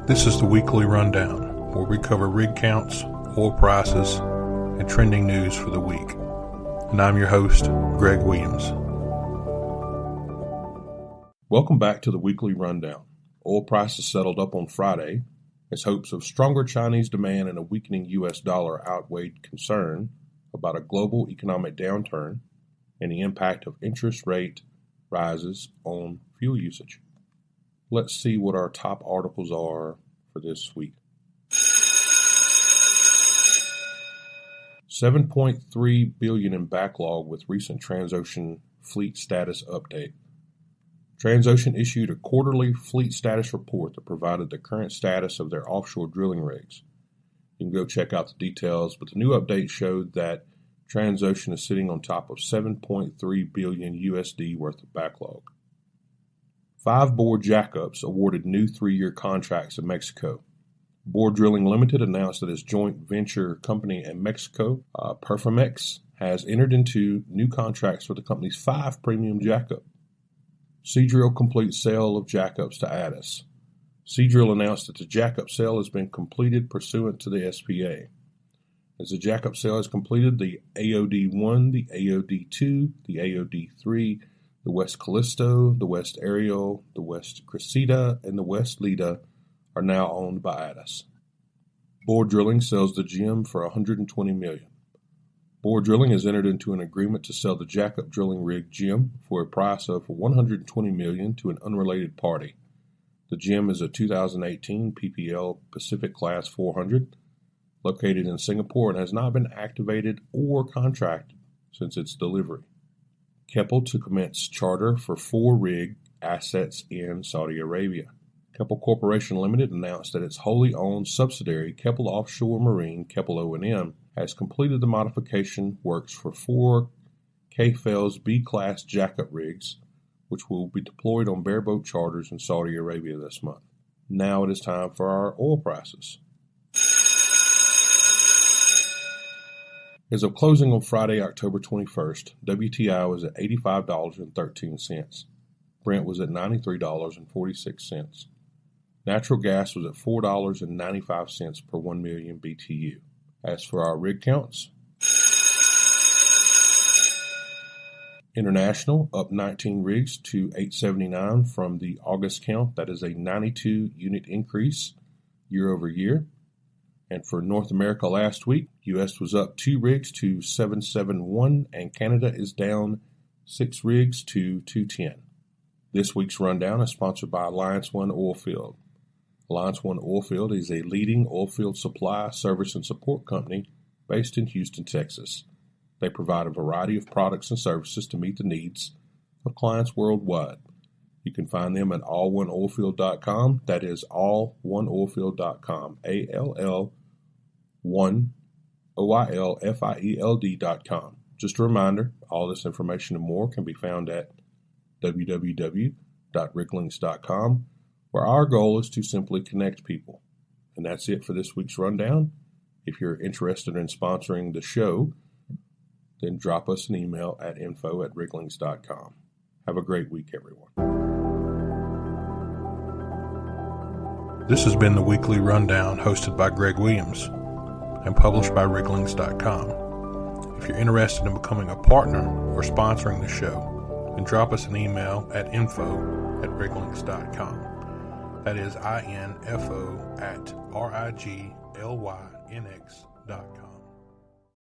This is the weekly rundown, where we cover rig counts, oil prices, and trending news for the week. And I'm your host, Greg Williams. Welcome back to the weekly rundown. Oil prices settled up on Friday as hopes of stronger Chinese demand and a weakening U.S. dollar outweighed concern about a global economic downturn and the impact of interest rate rises on fuel usage. Let's see what our top articles are for this week. 7.3 billion in backlog with recent Transocean fleet status update. Transocean issued a quarterly fleet status report that provided the current status of their offshore drilling rigs. You can go check out the details, but the new update showed that Transocean is sitting on top of 7.3 billion USD worth of backlog. 5 Borr jackups awarded new 3-year contracts in Mexico. Borr Drilling Limited announced that its joint venture company in Mexico, Perfamex, has entered into new contracts for the company's 5 premium jackup. Seadrill completes sale of jackups to ADES. Seadrill announced that the jackup sale has been completed pursuant to the SPA. As the jackup sale is completed, the AOD-1, the AOD-2, the AOD-3, the West Callisto, the West Ariel, the West Cressida, and the West Leda are now owned by ADES. Borr Drilling sells the Gyme for $120 million. Borr Drilling has entered into an agreement to sell the jackup drilling rig Gyme for a price of $120 million to an unrelated party. The Gyme is a 2018 PPL Pacific Class 400, located in Singapore and has not been activated or contracted since its delivery. Keppel to commence charter for 4 rig assets in Saudi Arabia. Keppel Corporation Limited announced that its wholly owned subsidiary, Keppel Offshore Marine, Keppel O&M, has completed the modification works for 4 K-Fel's B-class jackup rigs, which will be deployed on bareboat charters in Saudi Arabia this month. Now it is time for our oil prices. As of closing on Friday, October 21st, WTI was at $85.13. Brent was at $93.46. Natural gas was at $4.95 per 1 million BTU. As for our rig counts, International up 19 rigs to 879 from the August count. That is a 92 unit increase year over year. And for North America last week, U.S. was up 2 rigs to 771, and Canada is down 6 rigs to 210. This week's rundown is sponsored by Alliance One Oilfield. Alliance One Oilfield is a leading oilfield supply, service, and support company based in Houston, Texas. They provide a variety of products and services to meet the needs of clients worldwide. You can find them at alloneoilfield.com. That is alloneoilfield.com. ALL1OILFIELD.com. Just a reminder, all this information and more can be found at www.riglings.com, where our goal is to simply connect people. And that's it for this week's rundown. If you're interested in sponsoring the show, then drop us an email at info@riglings.com. Have a great week, everyone. This has been the Weekly Rundown hosted by Greg Williams and published by Riglings.com. If you're interested in becoming a partner or sponsoring the show, then drop us an email at info@riglings.com. That is info@riglynx.com.